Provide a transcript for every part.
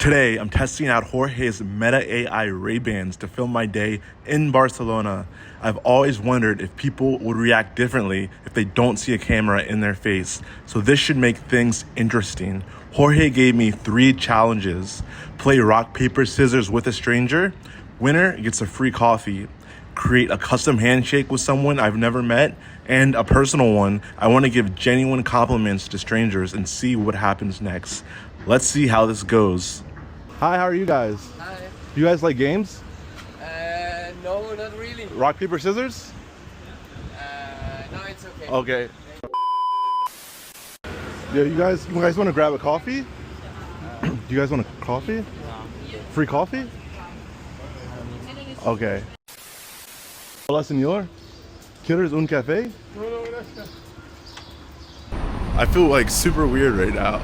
Today, I'm testing out Jorge's Meta AI Ray-Bans to film my day in Barcelona. I've always wondered if people would react differently if they don't see a camera in their face. So this should make things interesting. Jorge gave me 3 challenges. Play rock, paper, scissors with a stranger. Winner gets a free coffee. Create a custom handshake with someone I've never met. And a personal one. I want to give genuine compliments to strangers and see what happens next. Let's see how this goes. Hi, how are you guys? Hi. Do you guys like games? No, not really. Rock, paper, scissors? No, it's okay. Okay. Yeah, you guys want to grab a coffee? Do you guys want a coffee? No. Free coffee? Okay. Hola, señor. ¿Quieres un café? No, gracias. I feel like super weird right now.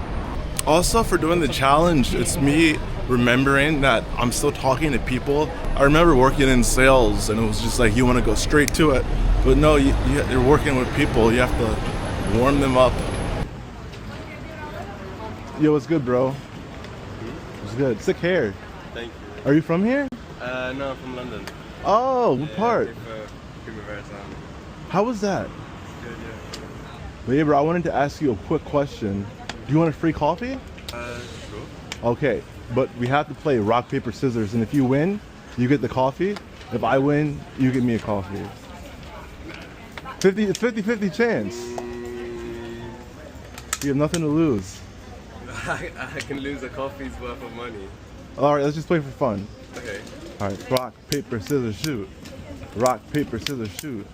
Also, for doing the challenge, it's me remembering that I'm still talking to people. I remember working in sales and it was just like you want to go straight to it. But no, you're working with people. You have to warm them up. Yo, what's good, bro? What's good? Sick hair. Thank you. Are you from here? No, I'm from London. Oh, what part? Barcelona. How was that? Good, yeah. Well, yeah, bro, I wanted to ask you a quick question. Do you want a free coffee? Sure. Okay, but we have to play rock, paper, scissors, and if you win, you get the coffee. If I win, you get me a coffee. It's 50-50 chance. You have nothing to lose. I can lose a coffee's worth of money. All right, let's just play for fun. Okay. All right, rock, paper, scissors, shoot. Rock, paper, scissors, shoot.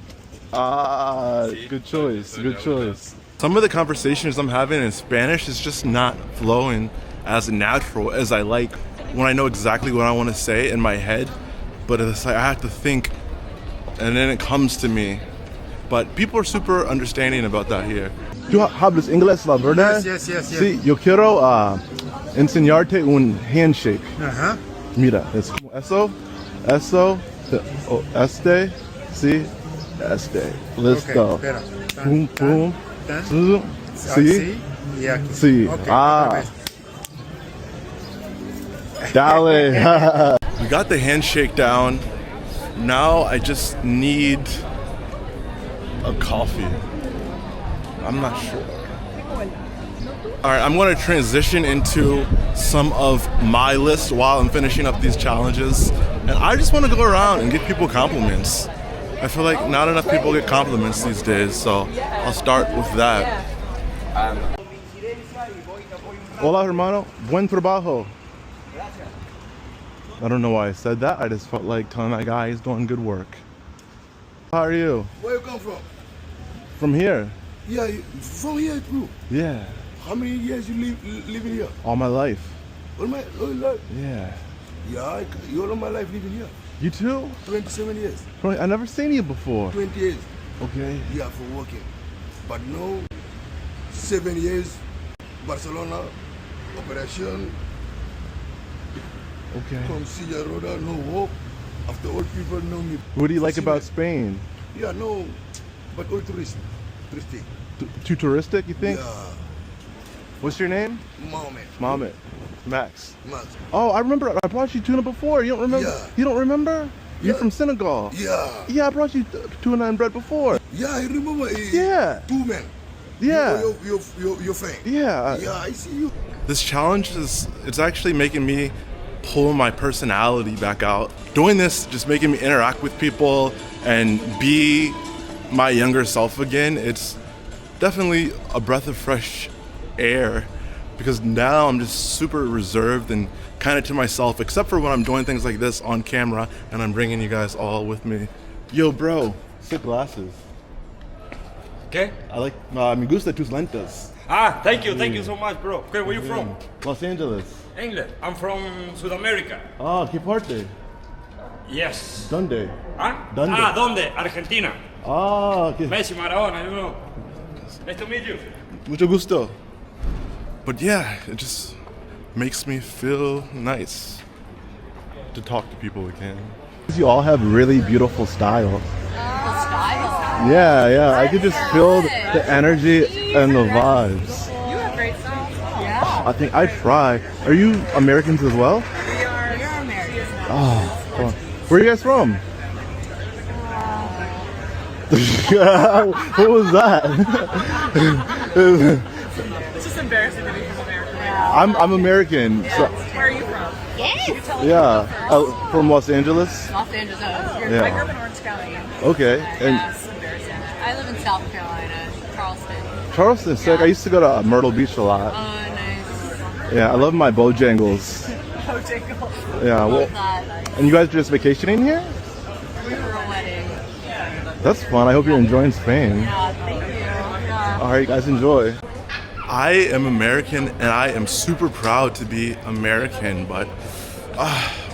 Ah, See? good choice, So good that choice. Some of the conversations I'm having in Spanish is just not flowing as natural as I like when I know exactly what I want to say in my head, but it's like I have to think and then it comes to me. But people are super understanding about that here. ¿Tú hablas inglés, la verdad? Yes. Sí, yo quiero enseñarte un handshake. Ajá. Mira, es eso, sí, este. Let's Okay, go. espera. Pum, pum. Tan. Sí, Así y aquí. sí. Okay, Ah. otra vez. Dale. We got the handshake down. Now I just need a coffee. I'm not sure. All right, I'm going to transition into some of my list while I'm finishing up these challenges. And I just want to go around and give people compliments. I feel like not enough people get compliments these days, so I'll start with that. Hola, hermano. Buen trabajo. I don't know why I said that. I just felt like telling that guy he's doing good work. How are you? Where you come from? From here. Yeah, from here too. Yeah. How many years you living here? All my life. All my life? Yeah. Yeah, all my life living here. You too? 27 years. I never seen you before. 20 years. Okay. Yeah, for working. But now, 7 years, Barcelona, operation, Okay. come see your road, no work. After all people know me. What do you like See about me. Spain? Yeah, no, but all touristic. Too touristic, you think? Yeah, What's your name? Mohammed. Mohammed. Max. Max. Oh, I remember. I brought you tuna before. You don't remember? Yeah. You don't remember? You're Yeah. from Senegal. Yeah, Yeah, I brought you tuna and bread before. yeah, I remember. Yeah. 2 men. Yeah. Your friend. Yeah. Yeah, I see you. This challenge it's actually making me pull my personality back out. Doing this just making me interact with people and be my younger self again. It's definitely a breath of fresh air because now I'm just super reserved and kind of to myself, except for when I'm doing things like this on camera and I'm bringing you guys all with me. Yo, bro, sick glasses. Okay. I like, me gusta tus lentes. Thank you so much, bro. Okay, where you from? Los Angeles. England. I'm from South America. Ah, ¿qué parte? Yes. ¿Dónde? ¿Dónde? ¿Dónde? ¿Dónde? Argentina. Ah, ¿qué? Messi, Maradona, you know. Nice to meet you. Mucho gusto. But yeah, it just makes me feel nice to talk to people again. You all have really beautiful style. Style. Yeah, I could just feel the energy and the vibes. You have great style. Yeah. I think I'd try. Are you Americans as well? You're American. Oh, come on. Where are you guys from? What was that? It's just embarrassing to be from America. I'm American. So, Where are you from? Yes. yeah, from Los Angeles. Los Angeles. I grew Yeah. up in Orange County. Okay. And That's embarrassing. I live in South Carolina, Charleston. Charleston, sick. I used to go to Myrtle Beach a lot. Nice. Yeah, I love my Bojangles. Bojangles. Yeah. Well, That. and you guys are just vacationing here? We were a wedding. That's fun. I hope you're enjoying Spain. Thank you. Yeah. All right, you guys enjoy. I am American and I am super proud to be American, but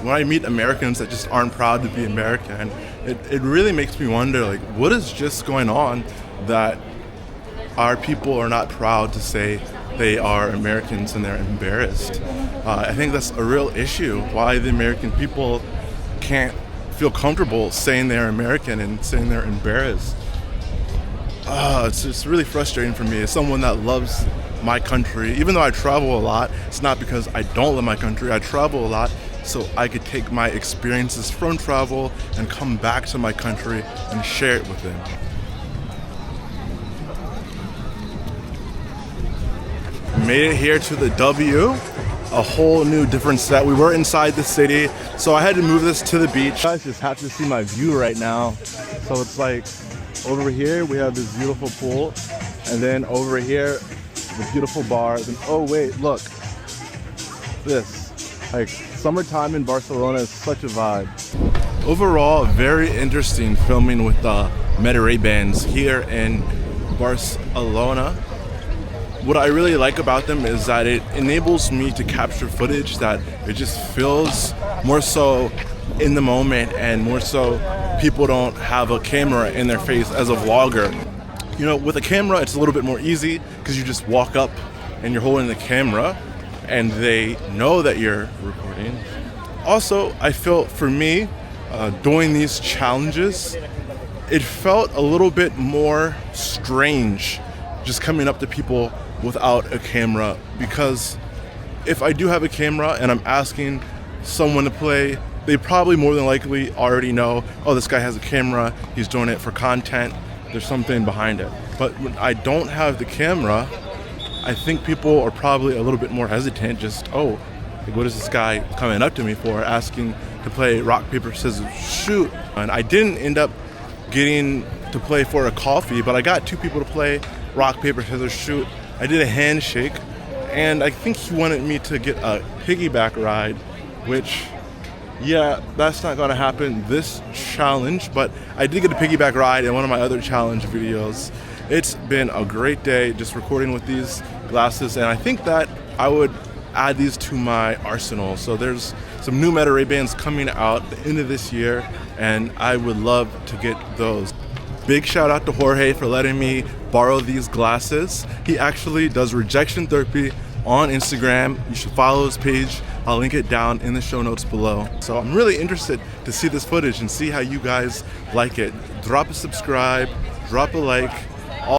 when I meet Americans that just aren't proud to be American, it really makes me wonder, like, what is just going on that our people are not proud to say they are Americans and they're embarrassed. I think that's a real issue, why the American people can't feel comfortable saying they're American and saying they're embarrassed. It's just really frustrating for me as someone that loves my country. Even though I travel a lot, it's not because I don't love my country. I travel a lot so I could take my experiences from travel and come back to my country and share it with them. Made it here to the W, a whole new different set. We were inside the city, so I had to move this to the beach. You guys just have to see my view right now. So it's like over here we have this beautiful pool, and then over here the beautiful bar. Then oh wait, look, this, like, summertime in Barcelona is such a vibe. Overall, very interesting filming with the Meta Ray-Bans here in Barcelona. What I really like about them is that it enables me to capture footage that it just feels more so in the moment, and more so people don't have a camera in their face as a vlogger. You know, with a camera it's a little bit more easy because you just walk up and you're holding the camera and they know that you're recording. Also, I felt for me, doing these challenges, it felt a little bit more strange just coming up to people without a camera, because if I do have a camera and I'm asking someone to play, they probably more than likely already know, oh, this guy has a camera, he's doing it for content, there's something behind it. But when I don't have the camera, I think people are probably a little bit more hesitant, just, oh, like, what is this guy coming up to me for, asking to play rock, paper, scissors, shoot. And I didn't end up getting to play for a coffee, but I got two people to play rock, paper, scissors, shoot. I did a handshake, and I think he wanted me to get a piggyback ride, which, yeah, that's not gonna happen this challenge, but I did get a piggyback ride in one of my other challenge videos. It's been a great day just recording with these glasses, and I think that I would add these to my arsenal. So there's some new Meta Ray-Bans coming out at the end of this year, and I would love to get those. Big shout out to Jorge for letting me borrow these glasses. He actually does rejection therapy on Instagram. You should follow his page. I'll link it down in the show notes below. So I'm really interested to see this footage and see how you guys like it. Drop a subscribe, drop a like,